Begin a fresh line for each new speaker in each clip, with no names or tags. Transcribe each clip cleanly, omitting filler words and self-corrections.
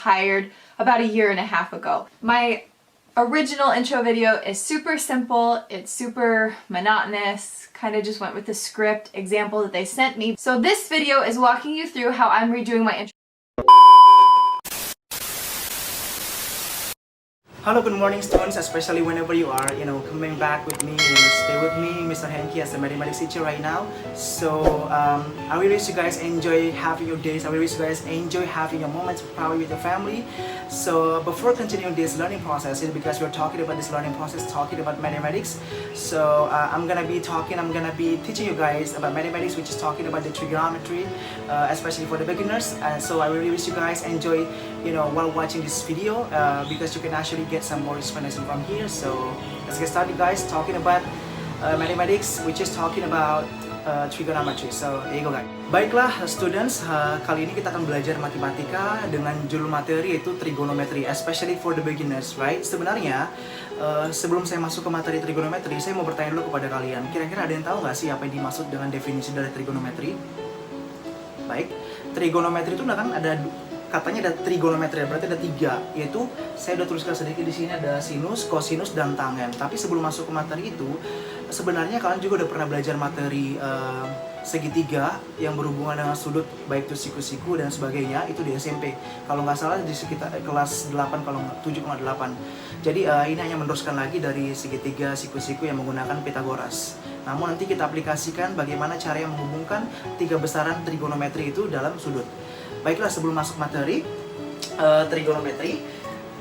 retired about a year and a half ago. My original intro video is super simple, it's super monotonous, kind of just went with the script example that they sent me. So this video is walking you through how I'm redoing my intro.
Hello, good morning students, especially whenever you are, coming back with me, stay with me, Mr. Henki as a mathematics teacher right now. So, I really wish you guys enjoy having your days, I really wish you guys enjoy having your moments probably with your family. So, before continuing this learning process, because we're talking about this learning process, talking about mathematics, so I'm gonna be teaching you guys about mathematics, which is talking about the trigonometry, especially for the beginners. And so I really wish you guys enjoy, while watching this video, because you can actually get some more explanation from here. So let's get started guys, talking about mathematics, which is talking about trigonometry. So there you go guys. Baiklah students, kali ini kita akan belajar matematika dengan judul materi yaitu trigonometry, especially for the beginners, right? Sebenarnya sebelum saya masuk ke materi trigonometry, saya mau bertanya dulu kepada kalian, kira-kira ada yang tahu nggak sih apa yang dimaksud dengan definisi dari trigonometry? Baik, trigonometry itu kan katanya ada trigonometri, berarti ada 3, yaitu saya udah tuliskan sedikit di sini, ada sinus, kosinus, dan tangen. Tapi sebelum masuk ke materi itu, sebenarnya kalian juga udah pernah belajar materi segitiga yang berhubungan dengan sudut, baik itu siku-siku dan sebagainya, itu di SMP. Kalau nggak salah di sekitar kelas 8, kalau 7,8. Jadi ini hanya meneruskan lagi dari segitiga, siku-siku yang menggunakan Pythagoras. Namun nanti kita aplikasikan bagaimana cara yang menghubungkan 3 besaran trigonometri itu dalam sudut. Baiklah, sebelum masuk materi trigonometri,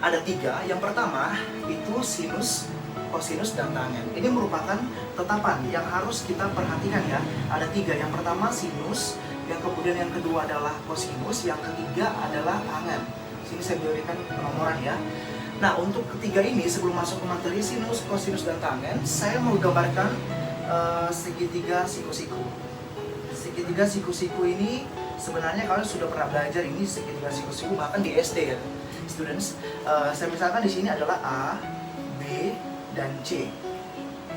ada 3. Yang pertama itu sinus, kosinus, dan tangen. Ini merupakan tetapan yang harus kita perhatikan ya. Ada 3. Yang pertama sinus, yang kemudian yang kedua adalah kosinus, yang ketiga adalah tangen. Sini saya berikan penomoran ya. Nah, untuk ketiga ini sebelum masuk ke materi sinus, kosinus, dan tangen, saya mau gambarkan segitiga siku-siku. Segitiga siku-siku ini sebenarnya kalian sudah pernah belajar ini segitiga siku-siku bahkan di SD ya, students. Saya misalkan di sini adalah A, B, dan C.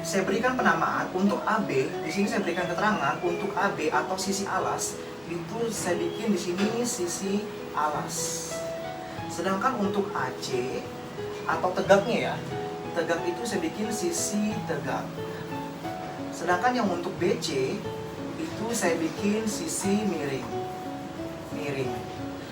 Saya berikan penamaan untuk AB. Di sini saya berikan keterangan untuk AB atau sisi alas itu saya bikin di sini sisi alas. Sedangkan untuk AC atau tegaknya ya, tegak itu saya bikin sisi tegak. Sedangkan yang untuk BC itu saya bikin sisi miring.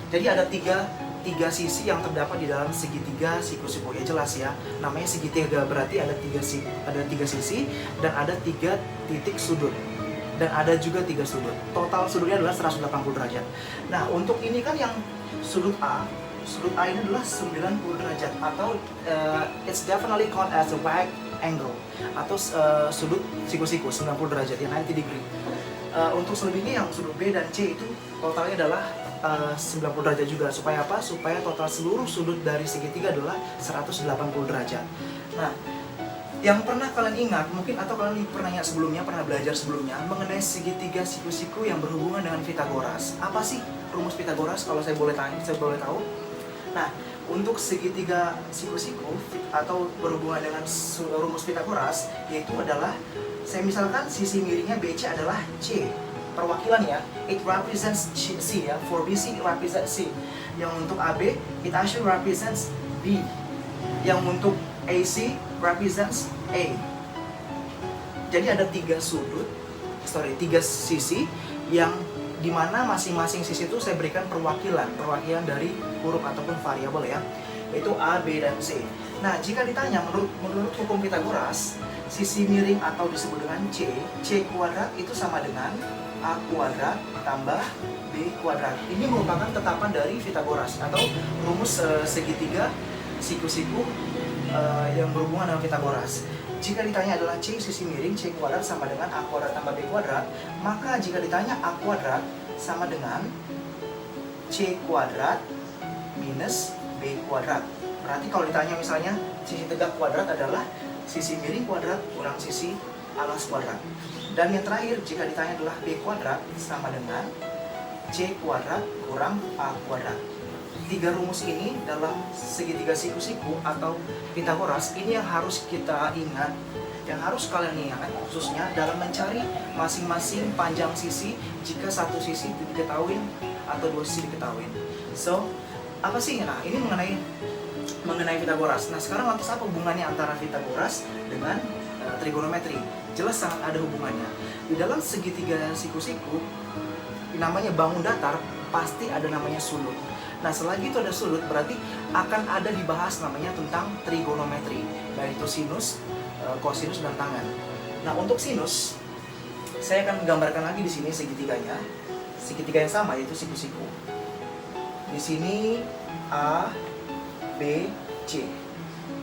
Jadi ada tiga sisi yang terdapat di dalam segitiga siku-siku. Ya jelas ya, namanya segitiga berarti ada tiga sisi dan ada 3 titik sudut. Dan ada juga 3 sudut. Total sudutnya adalah 180 derajat. Nah, untuk ini kan yang sudut A ini adalah 90 derajat atau it's definitely called as a right angle atau sudut siku-siku 90 derajat ya, 90 degree. Untuk selebihnya yang sudut B dan C itu totalnya adalah 90 derajat juga. Supaya apa? Supaya total seluruh sudut dari segitiga adalah 180 derajat. Nah, yang pernah kalian ingat mungkin atau kalian pernah belajar sebelumnya mengenai segitiga siku-siku yang berhubungan dengan Pythagoras. Apa sih rumus Pythagoras kalau saya boleh tahu? Nah, untuk segitiga siku-siku atau berhubungan dengan rumus Pythagoras, yaitu adalah saya misalkan sisi miringnya BC adalah C, perwakilan ya, it represents C ya, for BC it represents C. Yang untuk AB it actually represents B. Yang untuk AC represents A. Jadi ada 3 sisi yang dimana masing-masing sisi itu saya berikan perwakilan dari huruf ataupun variabel ya, yaitu A, B, dan C. Nah, jika ditanya menurut hukum Pythagoras, sisi miring atau disebut dengan C kuadrat itu sama dengan A kuadrat tambah B kuadrat. Ini merupakan tetapan dari Pythagoras atau rumus segitiga siku-siku yang berhubungan dengan Pythagoras. Jika ditanya adalah C sisi miring, C kuadrat sama dengan A kuadrat tambah B kuadrat, maka jika ditanya A kuadrat sama dengan C kuadrat minus B kuadrat. Berarti kalau ditanya misalnya sisi tegak kuadrat adalah sisi miring kuadrat kurang sisi alas kuadrat. Dan yang terakhir jika ditanya adalah B kuadrat sama dengan C kuadrat kurang A kuadrat. 3 rumus ini dalam segitiga siku-siku atau Pythagoras ini yang harus kita ingat, yang harus kalian ingat khususnya dalam mencari masing-masing panjang sisi jika satu sisi diketahui atau 2 sisi diketahui. So, apa sih? Nah, ini mengenai Pitagoras. Nah, sekarang lantas apa hubungannya antara Pitagoras dengan trigonometri? Jelas sangat ada hubungannya. Di dalam segitiga siku-siku, namanya bangun datar, pasti ada namanya sudut. Nah, selagi itu ada sudut, berarti akan ada dibahas namanya tentang trigonometri, yaitu sinus, kosinus, dan tangen. Nah, untuk sinus, saya akan menggambarkan lagi di sini segitiganya. Segitiga yang sama, yaitu siku-siku. Di sini A, B, C.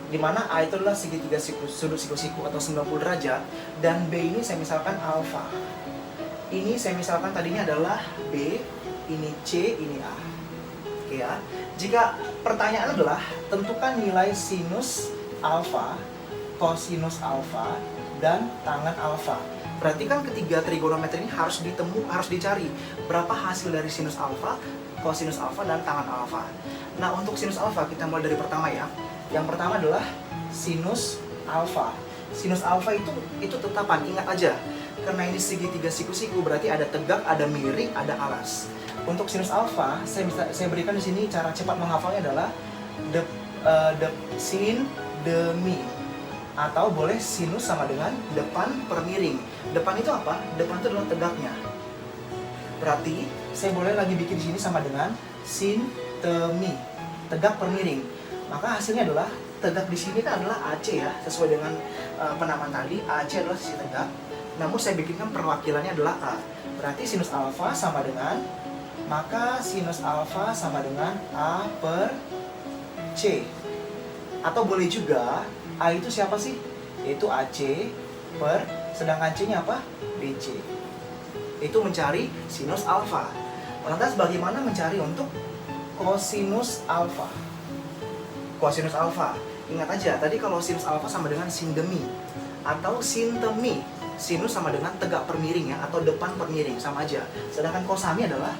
Di mana A itu adalah segitiga sudut siku-siku atau 90 derajat, dan B ini saya misalkan alfa. Ini saya misalkan tadinya adalah B, ini C, ini A. Oke ya. Jika pertanyaan adalah tentukan nilai sinus alfa, kosinus alfa, dan tangen alfa. Berarti kan ketiga trigonometri ini harus dicari berapa hasil dari sinus alfa, kosinus alfa, dan tangen alfa. Nah, untuk sinus alfa kita mulai dari pertama ya. Yang pertama adalah sinus alfa. Sinus alfa itu tetapan, ingat aja. Karena ini segitiga siku-siku, berarti ada tegak, ada miring, ada alas. Untuk sinus alfa, saya berikan di sini cara cepat menghafalnya adalah sin demi, atau boleh sinus sama dengan depan per miring. Depan itu apa? Depan itu adalah tegaknya. Berarti saya boleh lagi bikin di sini sama dengan sin temi, tegak per miring. Maka hasilnya adalah tegak di sini kan adalah AC ya, sesuai dengan penamaan tadi. AC adalah sisi tegak. Namun saya bikinkan perwakilannya adalah A. Berarti sinus alfa sama dengan, maka sinus alfa sama dengan A per C. Atau boleh juga A itu siapa sih? Yaitu AC per, sedangkan C-nya apa? BC. Itu mencari sinus alfa. Lantas bagaimana mencari untuk kosinus alfa? Kosinus alfa, ingat aja tadi kalau sinus alfa sama dengan sin demi atau sin temi. Sinus sama dengan tegak per miring ya, atau depan per miring, sama aja. Sedangkan kosami adalah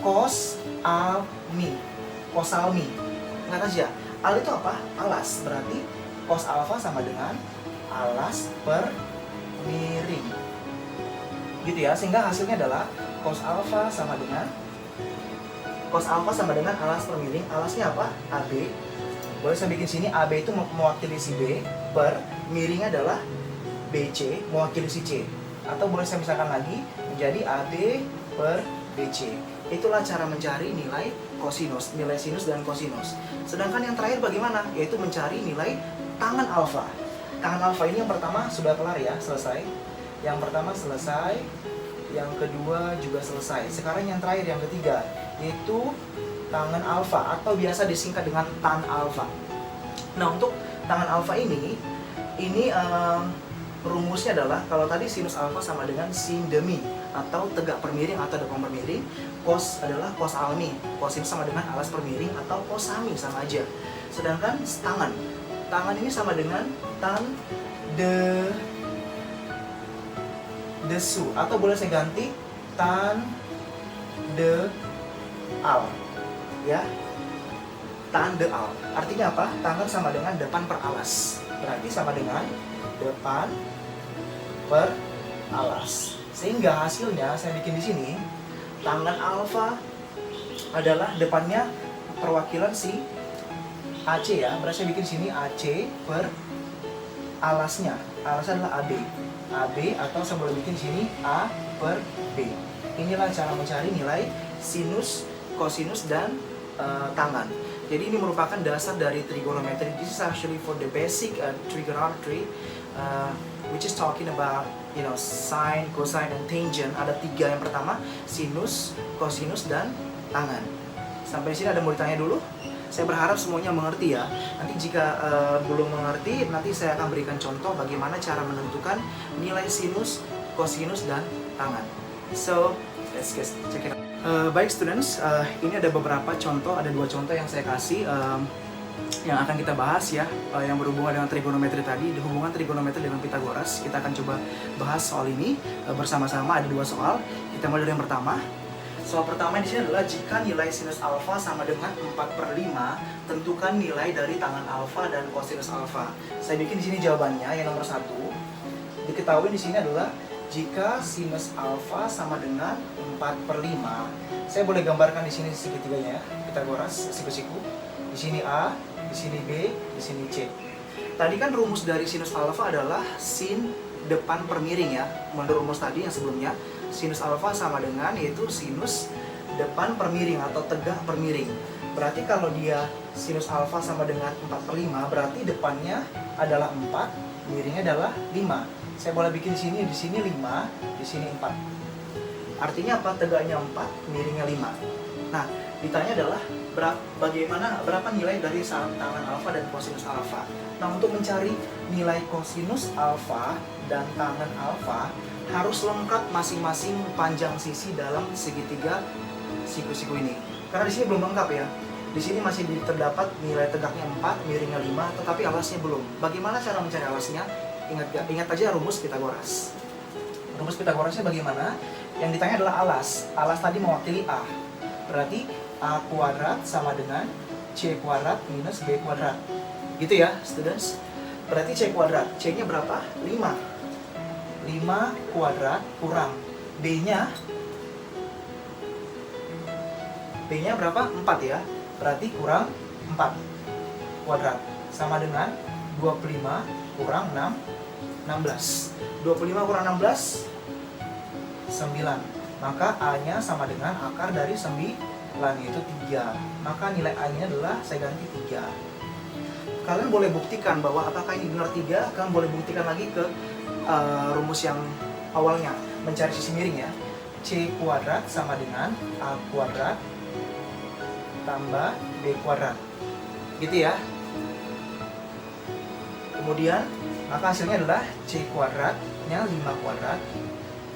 kosalmi. Kosalmi. Ingat aja, al itu apa? Alas. Berarti cos alfa sama dengan alas per miring. Gitu ya, sehingga hasilnya adalah cos alfa sama dengan alas per miring. Alasnya apa? AB. Boleh saya bikin sini AB itu mewakili si B, per miringnya adalah BC mewakili si C. Atau boleh saya misalkan lagi menjadi AB per BC. Itulah cara mencari nilai kosinus, nilai sinus dan kosinus. Sedangkan yang terakhir bagaimana? Yaitu mencari nilai tangen alfa. Tangen alfa ini yang pertama sudah kelar ya, selesai. Yang pertama selesai, yang kedua juga selesai. Sekarang yang terakhir, yang ketiga, yaitu tangen alfa atau biasa disingkat dengan tan alfa. Nah, untuk tangen alfa ini rumusnya adalah, kalau tadi sinus alfa sama dengan sin demi atau tegak per miring atau depan per miring, cos adalah kosalmi, kosinus sama dengan alas per miring atau kosami, sama aja. Sedangkan tangen ini sama dengan tan desu, atau boleh saya ganti tan de al ya, tan de al. Artinya apa? Tangen sama dengan depan per alas, berarti sama dengan depan per alas. Sehingga hasilnya saya bikin di sini, tangen alfa adalah depannya perwakilan si AC ya. Berarti saya bikin sini AC per alasnya. Alasnya adalah AB. AB, atau saya boleh bikin sini A per B. Inilah cara mencari nilai sinus, kosinus, dan tangen. Jadi ini merupakan dasar dari trigonometry. This is actually for the basic trigonometry, which is talking about sine, cosine, and tangent. Ada tiga. Yang pertama sinus, kosinus, dan tangen. Sampai sini ada mau ditanya dulu? Saya berharap semuanya mengerti ya. Nanti jika belum mengerti, nanti saya akan berikan contoh bagaimana cara menentukan nilai sinus, kosinus, dan tangen. So, let's check it out. Baik students, ini ada beberapa contoh, ada 2 contoh yang saya kasih yang akan kita bahas ya, yang berhubungan dengan trigonometri tadi, hubungan trigonometri dengan Pitagoras. Kita akan coba bahas soal ini bersama-sama. Ada 2 soal. Kita mulai dari yang pertama. Soal pertama di sini adalah jika nilai sinus alfa sama dengan 4/5, tentukan nilai dari tangen alfa dan kosinus alfa. Saya bikin di sini jawabannya yang nomor 1. Diketahui di sini adalah jika sinus alfa sama dengan 4/5, saya boleh gambarkan di sini segitiganya ya, Pitagoras, siku-siku. Di sini A, di sini B, di sini C. Tadi kan rumus dari sinus alfa adalah sin depan per miring ya. Menurut rumus tadi yang sebelumnya, sinus alfa sama dengan yaitu sinus depan per miring atau tegak per miring. Berarti kalau dia sinus alfa sama dengan 4/5, berarti depannya adalah 4, miringnya adalah 5. Saya boleh bikin di sini 5, di sini 4. Artinya apa? Tegaknya 4, miringnya 5. Nah, ditanya adalah berapa nilai dari tangan alfa dan kosinus alfa. Nah, untuk mencari nilai kosinus alfa dan tangan alfa harus lengkap masing-masing panjang sisi dalam segitiga siku-siku ini. Karena di sini belum lengkap ya. Di sini masih terdapat nilai tegaknya 4, miringnya 5, tetapi alasnya belum. Bagaimana cara mencari alasnya? Ingat aja rumus Pitagoras. Rumus Pitagorasnya bagaimana? Yang ditanya adalah alas. Alas tadi mewakili A. Berarti A kuadrat sama dengan C kuadrat minus B kuadrat. Gitu ya, students. Berarti C kuadrat. C-nya berapa? 5. 5 kuadrat kurang B-nya berapa? 4 ya. Berarti kurang 4 kuadrat sama dengan 25 kurang 16. 25 kurang 16 9. Maka A-nya sama dengan akar dari 9 yaitu 3. Maka nilai A-nya adalah saya ganti 3. Kalian boleh buktikan bahwa apakah ini benar 3. Kalian boleh buktikan lagi ke rumus yang awalnya, mencari sisi miring ya. C kuadrat sama dengan A kuadrat tambah B kuadrat. Gitu ya. Kemudian maka hasilnya adalah C kuadratnya 5 kuadrat.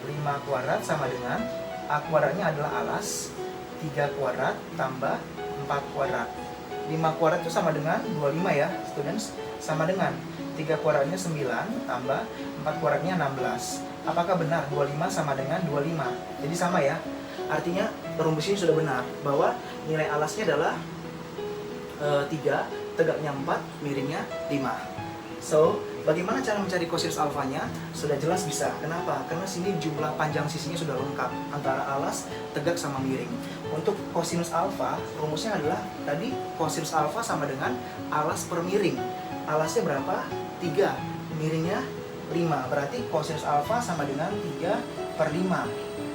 5 kuadrat sama dengan A kuadratnya adalah alas, 3 kuadrat tambah 4 kuadrat. 5 kuadrat itu sama dengan 25 ya, students. Sama dengan 3 kuadratnya 9 tambah 4 kuadratnya 16. Apakah benar 25 sama dengan 25? Jadi sama ya. Artinya rumus ini sudah benar bahwa nilai alasnya adalah 3, tegaknya 4, miringnya 5. So, bagaimana cara mencari kosinus alfanya? Sudah jelas bisa. Kenapa? Karena sini jumlah panjang sisinya sudah lengkap antara alas, tegak, sama miring. Untuk kosinus alfa, rumusnya adalah tadi kosinus alfa sama dengan alas per miring. Alasnya berapa? 3, miringnya 5. Berarti kosinus alfa sama dengan 3/5.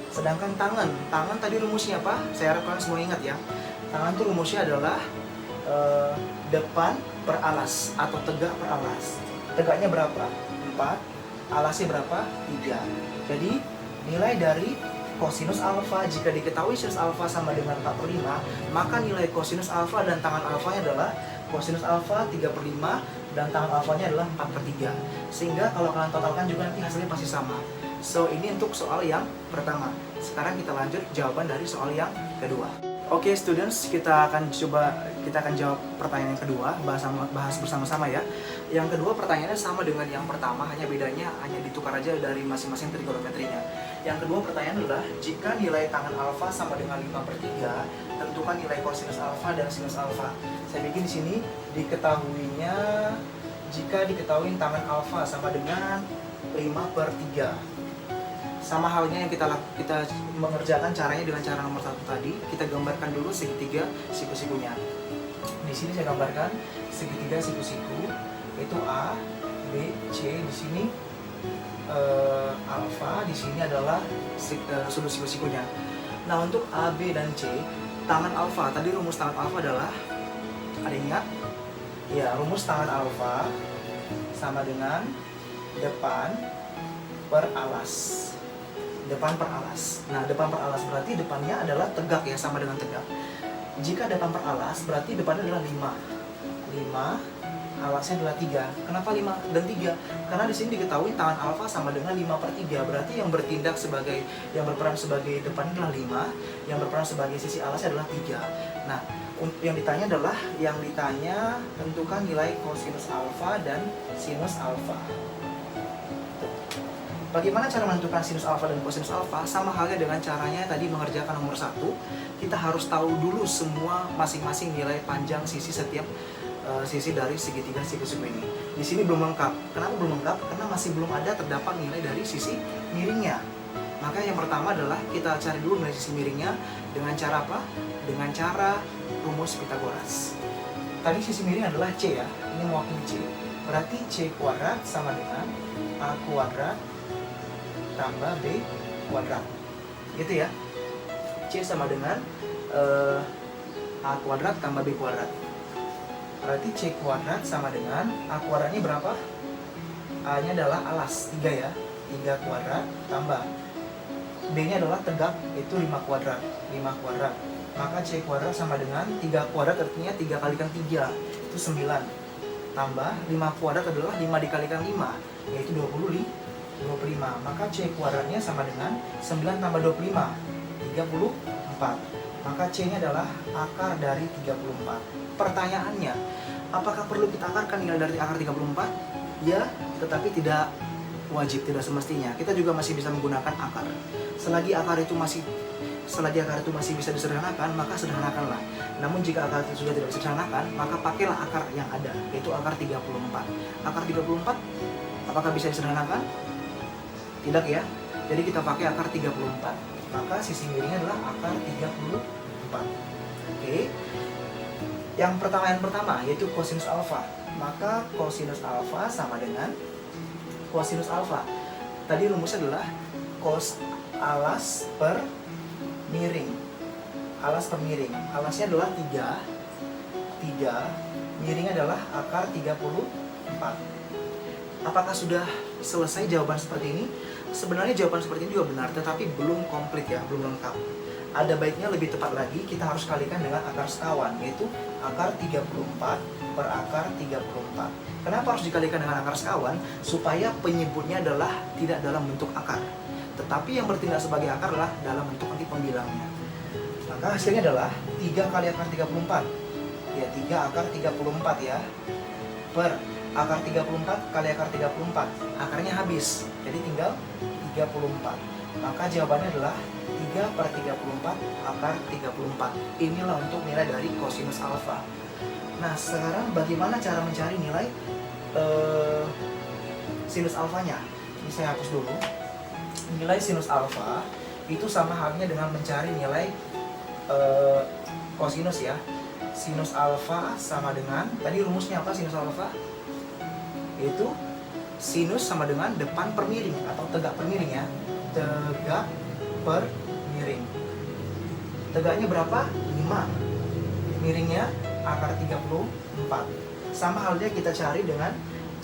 Sedangkan tangan tadi rumusnya apa? Saya harap kalian semua ingat ya. Tangan itu rumusnya adalah depan per alas atau tegak per alas. Tegaknya berapa? 4. Alasnya berapa? 3. Jadi nilai dari kosinus alfa, jika diketahui sinus alfa sama dengan 4/5, maka nilai kosinus alfa dan tangan alfanya adalah kosinus alfa 3/5 dan tangan alfanya adalah 4/3. Sehingga kalau kalian totalkan juga nanti hasilnya pasti sama. So, ini untuk soal yang pertama. Sekarang kita lanjut jawaban dari soal yang kedua. Oke, students, kita akan jawab pertanyaan yang kedua, bahas bersama-sama ya. Yang kedua pertanyaannya sama dengan yang pertama, hanya bedanya ditukar aja dari masing-masing trigonometrinya. Yang kedua pertanyaan adalah, jika nilai tangan alfa sama dengan 5/3, tentukan nilai kosinus alfa dan sinus alfa. Saya bikin di sini diketahuinya, jika diketahui tangan alfa sama dengan 5/3. Sama halnya yang kita mengerjakan caranya dengan cara nomor 1 tadi, kita gambarkan dulu segitiga siku-sikunya. Di sini saya gambarkan segitiga siku-siku, yaitu A, B, C. Di sini alfa, di sini adalah sudut siku-sikunya. Nah, untuk A, B, dan C, tangan alfa, tadi rumus tangan alfa adalah, ada ingat? Ya, rumus tangan alfa sama dengan depan per alas. Depan per alas. Nah, depan per alas berarti depannya adalah tegak ya, sama dengan tegak. Jika depan per alas berarti depannya adalah 5. 5, alasnya adalah 3. Kenapa 5 dan 3? Karena di sini diketahui tangan alfa sama dengan 5/3. Berarti yang berperan sebagai depan adalah 5, yang berperan sebagai sisi alasnya adalah 3. Nah, yang ditanya tentukan nilai kosinus alfa dan sinus alfa. Bagaimana cara menentukan sinus alfa dan kosinus alfa? Sama halnya dengan caranya tadi mengerjakan nomor 1. Kita harus tahu dulu semua masing-masing nilai panjang sisi setiap sisi dari segitiga siku-siku ini. Di sini belum lengkap. Kenapa belum lengkap? Karena masih belum ada terdapat nilai dari sisi miringnya. Maka yang pertama adalah kita cari dulu nilai sisi miringnya dengan cara apa? Dengan cara rumus Pythagoras. Tadi sisi miring adalah C ya, ini mewakili C. Berarti C kuadrat sama dengan A kuadrat tambah B kuadrat. Gitu ya. C sama dengan A kuadrat tambah B kuadrat. Berarti C kuadrat sama dengan A kuadratnya berapa? A nya adalah alas, 3 ya, 3 kuadrat tambah B nya adalah tegak, itu 5 kuadrat, 5 kuadrat. Maka C kuadrat sama dengan 3 kuadrat artinya 3 kalikan 3, itu 9. Tambah 5 kuadrat adalah 5 dikalikan 5, yaitu 25. Maka C kuadratnya sama dengan 9 tambah 25, 34. Maka C nya adalah akar dari 34. Pertanyaannya, apakah perlu kita akarkan nilai dari akar 34? Ya, tetapi tidak wajib, tidak semestinya. Kita juga masih bisa menggunakan akar. Selagi akar itu masih bisa disederhanakan, maka sederhanakanlah. Namun jika akar itu sudah tidak bisa disederhanakan, maka pakailah akar yang ada, yaitu akar 34. Akar 34 apakah bisa disederhanakan? Tidak ya. Jadi kita pakai akar 34. Maka sisi miringnya adalah akar 34. Oke. Yang pertama yaitu kosinus alfa. Maka kosinus alfa sama dengan kosinus alfa. Tadi rumusnya adalah cos alas per miring. Alas per miring. Alasnya adalah 3. Miringnya adalah akar 34. Apakah sudah selesai jawaban seperti ini? Sebenarnya jawaban seperti ini juga benar, tetapi belum komplit ya, belum lengkap. Ada baiknya lebih tepat lagi kita harus kalikan dengan akar sekawan, yaitu akar 34 per akar 34. Kenapa harus dikalikan dengan akar sekawan? Supaya penyebutnya adalah tidak dalam bentuk akar, tetapi yang bertindak sebagai akar adalah dalam bentuk nanti pembilangnya. Maka hasilnya adalah 3 kali akar 34. Ya, 3 akar 34 ya. Per akar 34 kali akar 34. Akarnya habis, jadi tinggal 34. Maka jawabannya adalah 3 per 34 akar 34. Inilah untuk nilai dari kosinus alfa. Nah, sekarang bagaimana cara mencari nilai sinus alfanya? Ini saya hapus dulu. Nilai sinus alfa itu sama halnya dengan mencari nilai kosinus ya. Sinus alfa sama dengan, tadi rumusnya apa sinus alfa? Yaitu sinus sama dengan depan per miring atau tegak per miring ya. Tegak per miring. Tegaknya berapa? 5. Miringnya akar 34. Sama halnya kita cari dengan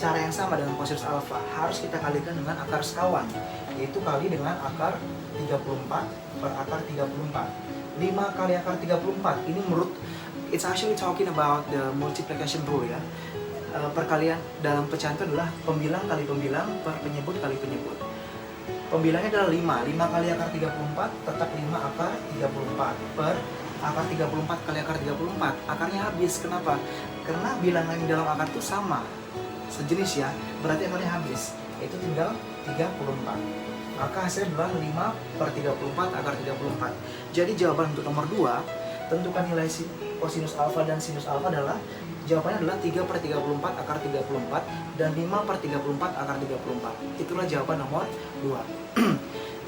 cara yang sama dengan kosinus alfa. Harus kita kalikan dengan akar sekawan, yaitu kali dengan akar 34 per akar 34. 5 kali akar 34. Ini menurut, it's actually talking about the multiplication rule ya. Perkalian dalam pecahan itu adalah pembilang kali pembilang per penyebut kali penyebut. Pembilangnya adalah 5. 5 kali akar 34 tetap 5 akar 34 per akar 34 kali akar 34. Akarnya habis. Kenapa? Karena bilangan di dalam akar itu sama, sejenis ya, berarti akarnya habis. Itu tinggal 34. Maka hasilnya adalah 5 per 34 akar 34. Jadi jawaban untuk nomor 2, tentukan nilai kosinus alfa dan sinus alfa adalah, jawabannya adalah 3 per 34 akar 34 dan 5 per 34 akar 34. Itulah jawaban nomor 2.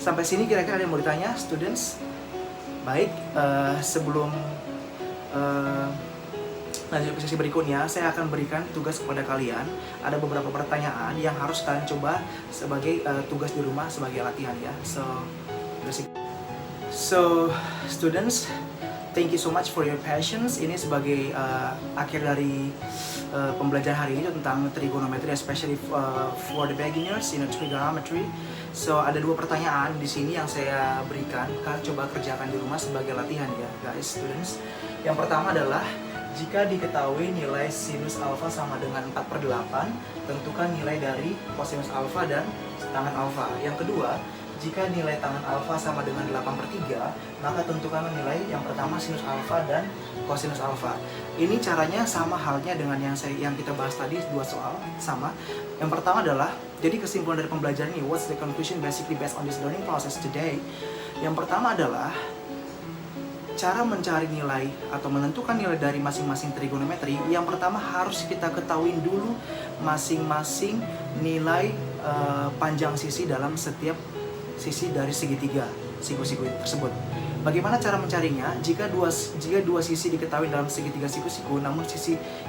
Sampai sini kira-kira ada yang mau ditanya, students? Baik, sebelum lanjut ke sesi berikutnya, saya akan berikan tugas kepada kalian. Ada beberapa pertanyaan yang harus kalian coba sebagai tugas di rumah, sebagai latihan ya. So students, thank you so much for your patience. Ini sebagai akhir dari pembelajaran hari ini tentang trigonometry, especially for the beginners in trigonometry. So ada 2 pertanyaan di sini yang saya berikan. Kalian coba kerjakan di rumah sebagai latihan ya, guys, students. Yang pertama adalah, jika diketahui nilai sinus alfa sama dengan 4/8, tentukan nilai dari kosinus alfa dan tangan alfa. Yang kedua, jika nilai tangan alfa sama dengan 8/3, maka tentukan nilai yang pertama sinus alfa dan kosinus alfa. Ini caranya sama halnya dengan yang kita bahas tadi, 2 soal sama. Yang pertama adalah, jadi kesimpulan dari pembelajaran ini, what's the conclusion basically based on this learning process today? Yang pertama adalah, cara mencari nilai atau menentukan nilai dari masing-masing trigonometri, yang pertama harus kita ketahui dulu masing-masing nilai panjang sisi dalam setiap sisi dari segitiga siku-siku tersebut. Bagaimana cara mencarinya? Jika dua sisi diketahui dalam segitiga siku-siku, namun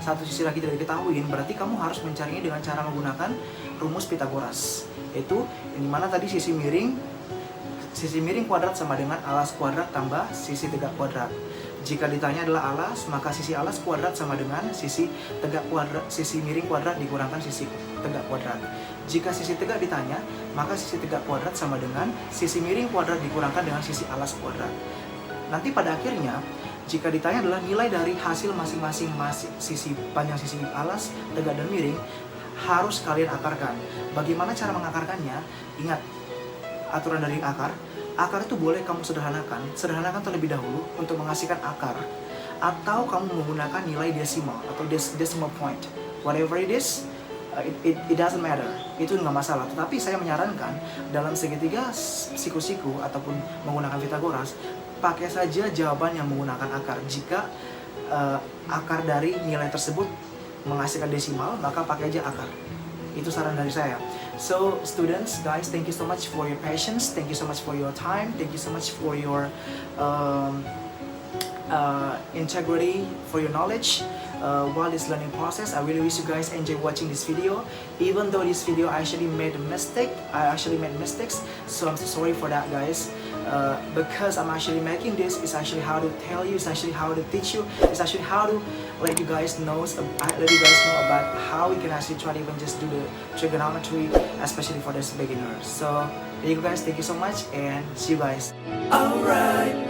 satu sisi lagi tidak diketahui, berarti kamu harus mencarinya dengan cara menggunakan rumus Pythagoras. Itu yang dimana tadi sisi miring kuadrat sama dengan alas kuadrat tambah sisi tegak kuadrat. Jika ditanya adalah alas, maka sisi alas kuadrat sama dengan sisi miring kuadrat dikurangkan sisi tegak kuadrat. Jika sisi tegak ditanya, maka sisi tegak kuadrat sama dengan sisi miring kuadrat dikurangkan dengan sisi alas kuadrat. Nanti pada akhirnya, jika ditanya adalah nilai dari hasil masing-masing sisi panjang sisi alas, tegak, dan miring, harus kalian akarkan. Bagaimana cara mengakarkannya? Ingat, aturan dari akar. Akar itu boleh kamu sederhanakan terlebih dahulu untuk menghasilkan akar. Atau kamu menggunakan nilai desimal atau decimal point. Whatever it is, it doesn't matter. Itu nggak masalah. Tetapi saya menyarankan dalam segitiga siku-siku ataupun menggunakan Pythagoras, pakai saja jawaban yang menggunakan akar. Jika akar dari nilai tersebut menghasilkan desimal, maka pakai aja akar. Itu saran dari saya. So students, guys, thank you so much for your patience, thank you so much for your time, thank you so much for your integrity, for your knowledge while this learning process. I really wish you guys enjoy watching this video. Even though this video I actually made mistakes, so I'm so sorry for that, guys. Because I'm actually making this, it's actually how to tell you, it's actually how to teach you, it's actually how to let you guys know about how we can actually try to even just do the trigonometry, especially for this beginners. So there you go, guys. Thank you so much and see you guys. Alright.